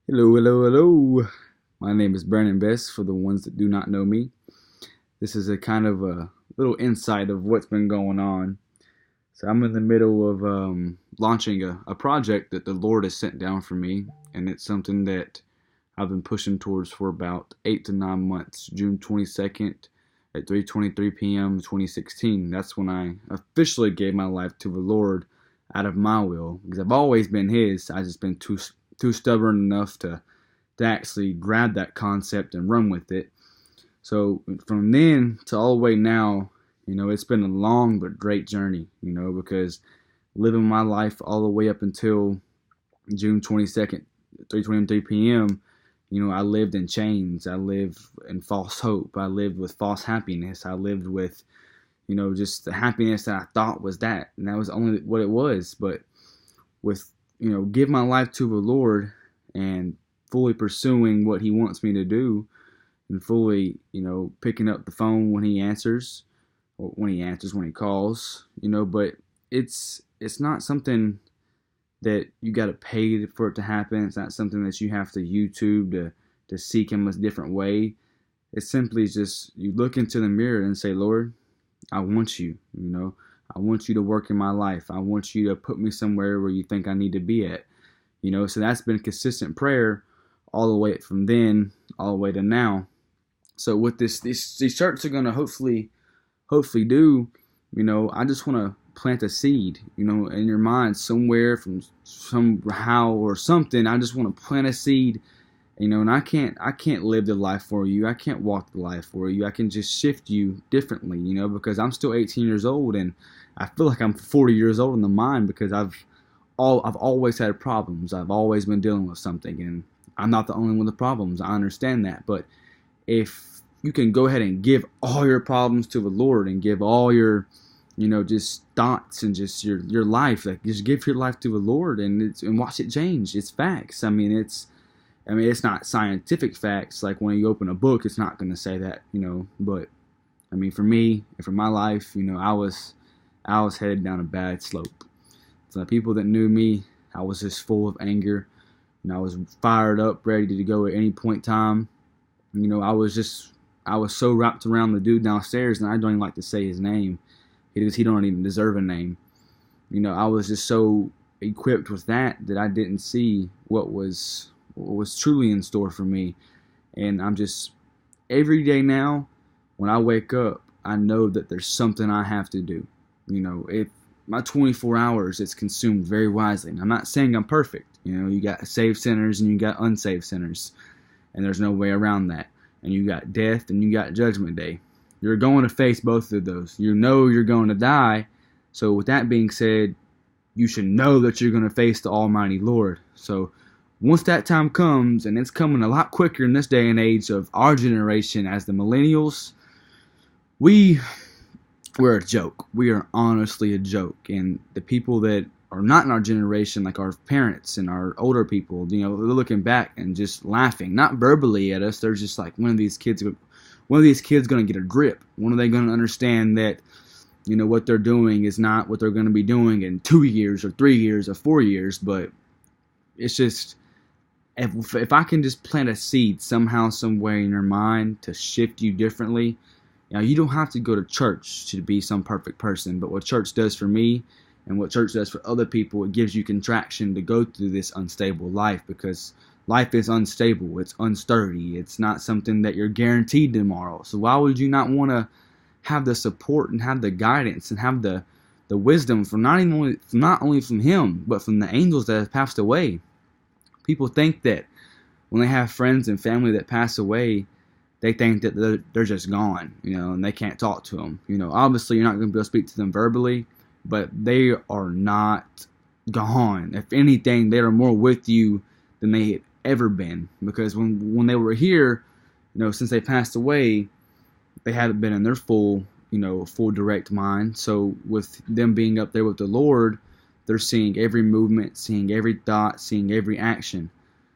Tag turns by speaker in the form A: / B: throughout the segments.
A: Hello, hello, hello. My name is Brandon Best for the ones that do not know me. This is a kind of a little insight of what's been going on. So I'm in the middle of launching a project that the Lord has sent down for me, and it's something that I've been pushing towards for about 8 to 9 months. June 22nd at 3:23 p.m. 2016. That's when I officially gave my life to the Lord out of my will, because I've always been His. I just been too stubborn enough to actually grab that concept and run with it. So from then to all the way now, it's been a long but great journey, because living my life all the way up until June 22nd, 3:23 p.m., I lived in chains. I lived in false hope. I lived with false happiness. I lived with, just the happiness that I thought was that. And that was only what it was. But with, give my life to the Lord and fully pursuing what He wants me to do, and fully, picking up the phone when He answers, or when He calls, but it's not something that you got to pay for it to happen. It's not something that you have to YouTube to seek Him a different way. It's simply just you look into the mirror and say, Lord, I want you, I want you to work in my life. I want you to put me somewhere where you think I need to be at, so that's been consistent prayer all the way from then all the way to now. So what these shirts are going to hopefully do, I just want to plant a seed, in your mind somewhere from somehow or something. I just want to plant a seed, and I can't live the life for you. I can't walk the life for you. I can just shift you differently, because I'm still 18 years old, and I feel like I'm 40 years old in the mind, because I've always had problems. I've always been dealing with something, and I'm not the only one with problems. I understand that, but if you can go ahead and give all your problems to the Lord and give all your, just thoughts and just your life, like just give your life to the Lord and watch it change. It's facts. It's not scientific facts. Like when you open a book, it's not going to say that, but for me and for my life, I was headed down a bad slope. So the people that knew me, I was just full of anger, and I was fired up, ready to go at any point in time. I was so wrapped around the dude downstairs, and I don't even like to say his name because he don't even deserve a name. I was just so equipped with that I didn't see what was truly in store for me. And I'm just, every day now, when I wake up, I know that there's something I have to do. If my 24 hours, it's consumed very wisely. And I'm not saying I'm perfect. You got saved sinners and you got unsaved sinners, and there's no way around that. And you got death and you got judgment day. You're going to face both of those. You're going to die. So with that being said, you should know that you're going to face the Almighty Lord. So once that time comes, and it's coming a lot quicker in this day and age of our generation as the millennials, we're a joke. We are honestly a joke. And the people that are not in our generation, like our parents and our older people, they're looking back and just laughing, not verbally at us. They're just like, when are these kids going to get a grip? When are they going to understand that, what they're doing is not what they're going to be doing in 2 years or 3 years or 4 years? But it's just, if I can just plant a seed somehow, some way in your mind to shift you differently. You don't have to go to church to be some perfect person, but what church does for me and what church does for other people, it gives you contraction to go through this unstable life, because life is unstable, it's unsturdy, it's not something that you're guaranteed tomorrow. So why would you not want to have the support and have the guidance and have the wisdom from not only from Him, but from the angels that have passed away? People think that when they have friends and family that pass away, they think that they're just gone, and they can't talk to them. Obviously you're not going to be able to speak to them verbally, but they are not gone. If anything, they are more with you than they have ever been, because when they were here, since they passed away, they haven't been in their full direct mind. So with them being up there with the Lord, they're seeing every movement, seeing every thought, seeing every action.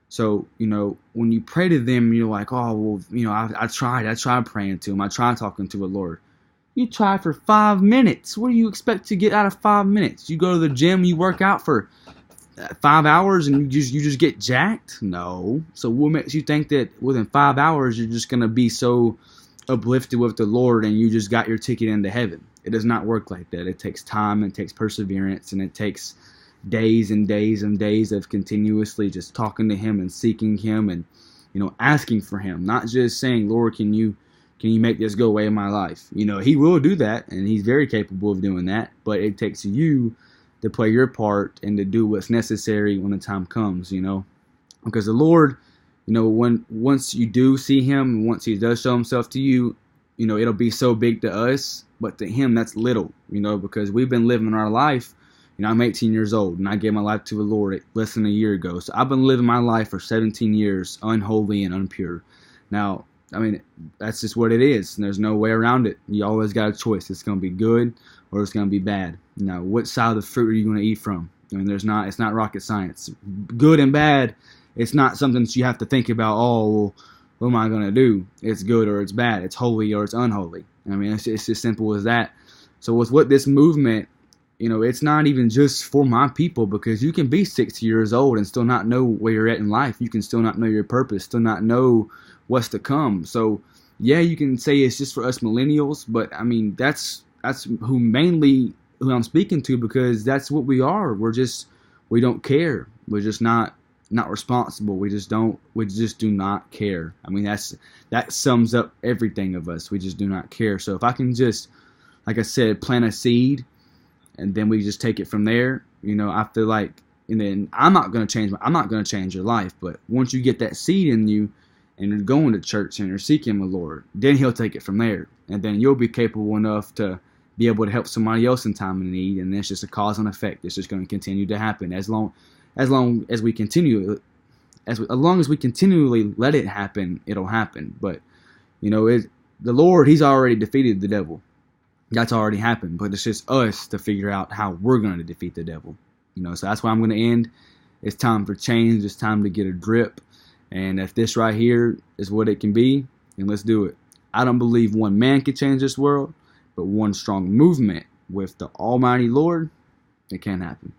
A: So, when you pray to them, you're like, oh, well, I tried praying to Him. I tried talking to the Lord. You try for 5 minutes. What do you expect to get out of 5 minutes? You go to the gym, you work out for 5 hours and you just get jacked? No. So what makes you think that within 5 hours you're just gonna be so uplifted with the Lord and you just got your ticket into heaven? It does not work like that. It takes time, it takes perseverance, and it takes days and days and days of continuously just talking to Him and seeking Him and asking for Him, not just saying, Lord, can you make this go away in my life? He will do that, and He's very capable of doing that, but it takes you to play your part and to do what's necessary when the time comes, because the Lord, once you do see Him, once He does show Himself to you, it'll be so big to us, but to Him that's little, because we've been living our life. I'm 18 years old, and I gave my life to the Lord less than a year ago. So I've been living my life for 17 years, unholy and impure. Now, that's just what it is, and there's no way around it. You always got a choice. It's going to be good or it's going to be bad. Now, what side of the fruit are you going to eat from? It's not rocket science. Good and bad, it's not something that you have to think about, well, what am I going to do? It's good or it's bad. It's holy or it's unholy. It's as simple as that. So with what this movement, it's not even just for my people, because you can be 60 years old and still not know where you're at in life. You can still not know your purpose, still not know what's to come. So, yeah, you can say it's just for us millennials, but that's who I'm speaking to, because that's what we are. We don't care. We're just not responsible. We just do not care. That sums up everything of us. We just do not care. So if I can just, like I said, plant a seed, and then we just take it from there. I feel like, and then I'm not going to change your life, but once you get that seed in you and you're going to church and you're seeking the Lord, then He'll take it from there. And then you'll be capable enough to be able to help somebody else in time of need. And it's just a cause and effect. It's just going to continue to happen as long as we continually let it happen, it'll happen. But, the Lord, He's already defeated the devil. That's already happened, but it's just us to figure out how we're going to defeat the devil. So that's why I'm going to end. It's time for change. It's time to get a drip. And if this right here is what it can be, then let's do it. I don't believe one man can change this world, but one strong movement with the Almighty Lord, it can happen.